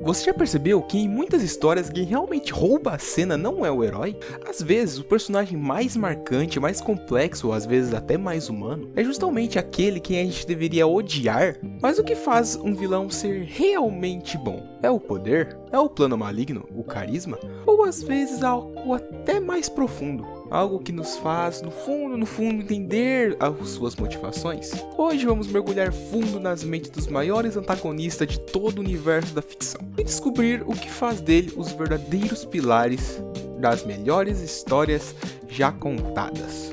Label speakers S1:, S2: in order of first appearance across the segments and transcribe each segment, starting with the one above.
S1: Você já percebeu que em muitas histórias quem realmente rouba a cena não é o herói? Às vezes, o personagem mais marcante, mais complexo, ou às vezes até mais humano, é justamente aquele que a gente deveria odiar. Mas o que faz um vilão ser realmente bom? É o poder? É o plano maligno? O carisma? Ou às vezes algo até mais profundo? Algo que nos faz, no fundo, entender as suas motivações? Hoje vamos mergulhar fundo nas mentes dos maiores antagonistas de todo o universo da ficção e descobrir o que faz dele os verdadeiros pilares das melhores histórias já contadas.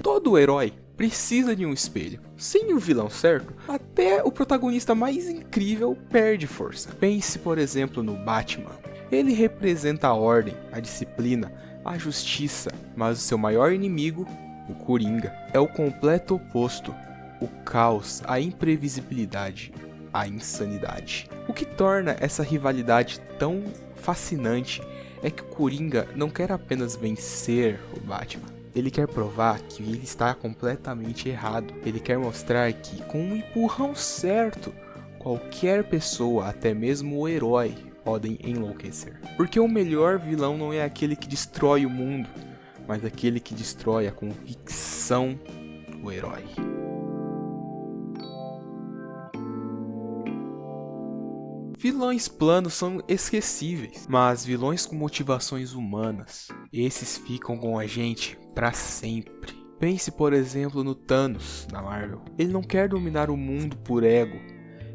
S1: Todo herói precisa de um espelho. Sem o vilão certo, até o protagonista mais incrível perde força. Pense, por exemplo, no Batman. Ele representa a ordem, a disciplina, a justiça, mas o seu maior inimigo, o Coringa, é o completo oposto. O caos, a imprevisibilidade, a insanidade. O que torna essa rivalidade tão fascinante é que o Coringa não quer apenas vencer o Batman. Ele quer provar que ele está completamente errado. Ele quer mostrar que, com um empurrão certo, qualquer pessoa, até mesmo o herói, podem enlouquecer. Porque o melhor vilão não é aquele que destrói o mundo, mas aquele que destrói a convicção do herói. Vilões planos são esquecíveis, mas vilões com motivações humanas, esses ficam com a gente pra sempre. Pense, por exemplo, no Thanos, da Marvel. Ele não quer dominar o mundo por ego.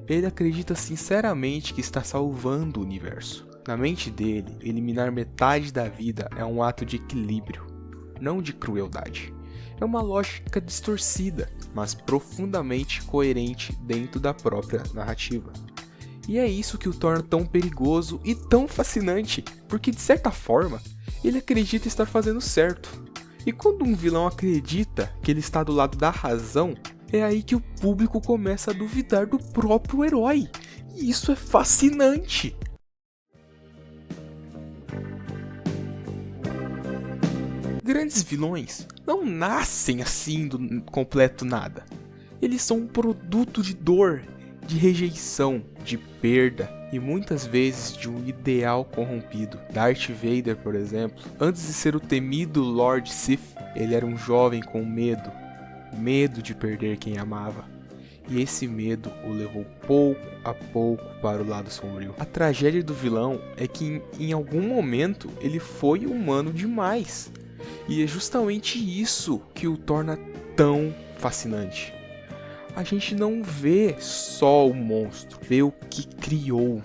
S1: Ele acredita sinceramente que está salvando o universo. Na mente dele, eliminar metade da vida é um ato de equilíbrio, não de crueldade. É uma lógica distorcida, mas profundamente coerente dentro da própria narrativa. E é isso que o torna tão perigoso e tão fascinante, porque de certa forma, ele acredita estar fazendo certo. E quando um vilão acredita que ele está do lado da razão, é aí que o público começa a duvidar do próprio herói. E isso é fascinante. Grandes vilões não nascem assim do completo nada. Eles são um produto de dor, de rejeição, de perda e muitas vezes de um ideal corrompido. Darth Vader, por exemplo, antes de ser o temido Lord Sith, ele era um jovem com medo de perder quem amava. E esse medo o levou pouco a pouco para o lado sombrio. A tragédia do vilão é que em algum momento ele foi humano demais. E é justamente isso que o torna tão fascinante. A gente não vê só o monstro, vê o que criou.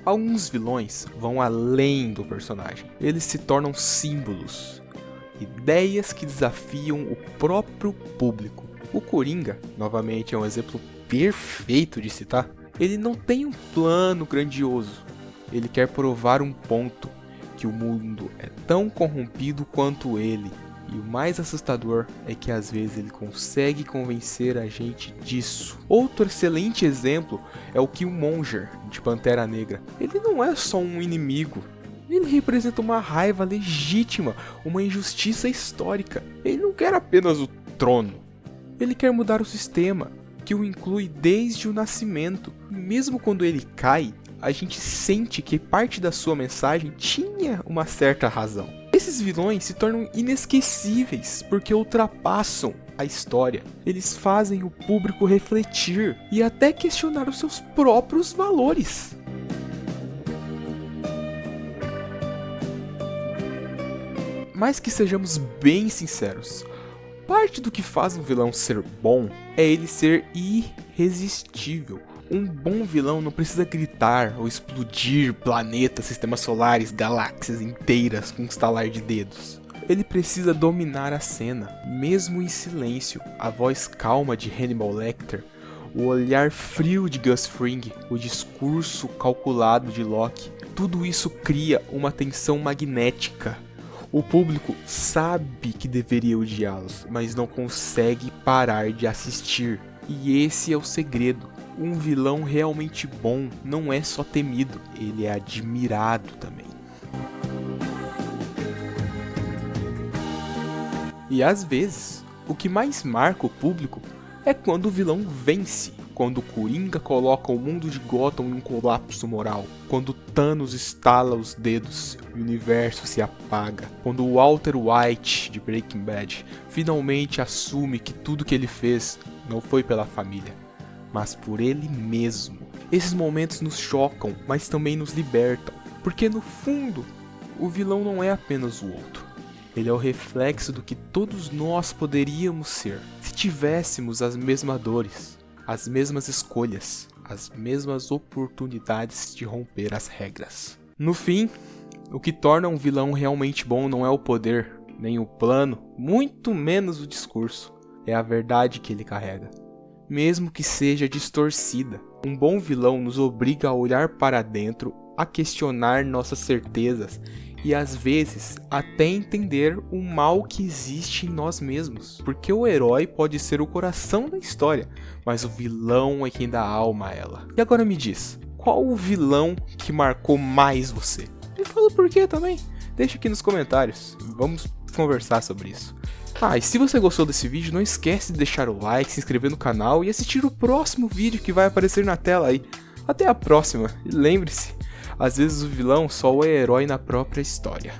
S1: Alguns vilões vão além do personagem. Eles se tornam símbolos, ideias que desafiam o próprio público. O Coringa, novamente, é um exemplo perfeito de citar. Ele não tem um plano grandioso. Ele quer provar um ponto. Que o mundo é tão corrompido quanto ele. E o mais assustador é que às vezes ele consegue convencer a gente disso. Outro excelente exemplo é o Killmonger, de Pantera Negra. Ele não é só um inimigo. Ele representa uma raiva legítima, uma injustiça histórica. Ele não quer apenas o trono. Ele quer mudar o sistema, que o inclui desde o nascimento. Mesmo quando ele cai, a gente sente que parte da sua mensagem tinha uma certa razão. Esses vilões se tornam inesquecíveis porque ultrapassam a história. Eles fazem o público refletir e até questionar os seus próprios valores. Mas que sejamos bem sinceros, parte do que faz um vilão ser bom é ele ser irresistível. Um bom vilão não precisa gritar ou explodir planetas, sistemas solares, galáxias inteiras com um estalar de dedos. Ele precisa dominar a cena, mesmo em silêncio. A voz calma de Hannibal Lecter, o olhar frio de Gus Fring, o discurso calculado de Loki, tudo isso cria uma tensão magnética. O público sabe que deveria odiá-los, mas não consegue parar de assistir. E esse é o segredo. Um vilão realmente bom não é só temido, ele é admirado também. E às vezes, o que mais marca o público é quando o vilão vence. Quando o Coringa coloca o mundo de Gotham em um colapso moral. Quando Thanos estala os dedos e o universo se apaga. Quando o Walter White, de Breaking Bad, finalmente assume que tudo que ele fez não foi pela família, mas por ele mesmo. Esses momentos nos chocam, mas também nos libertam. Porque no fundo, o vilão não é apenas o outro. Ele é o reflexo do que todos nós poderíamos ser, se tivéssemos as mesmas dores, as mesmas escolhas, as mesmas oportunidades de romper as regras. No fim, o que torna um vilão realmente bom não é o poder, nem o plano, muito menos o discurso. É a verdade que ele carrega, mesmo que seja distorcida. Um bom vilão nos obriga a olhar para dentro, a questionar nossas certezas e às vezes até entender o mal que existe em nós mesmos. Porque o herói pode ser o coração da história, mas o vilão é quem dá alma a ela. E agora me diz, qual o vilão que marcou mais você? Me fala por quê também. Deixa aqui nos comentários, vamos conversar sobre isso. E se você gostou desse vídeo, não esquece de deixar o like, se inscrever no canal e assistir o próximo vídeo que vai aparecer na tela aí. Até a próxima, e lembre-se, às vezes o vilão só é herói na própria história.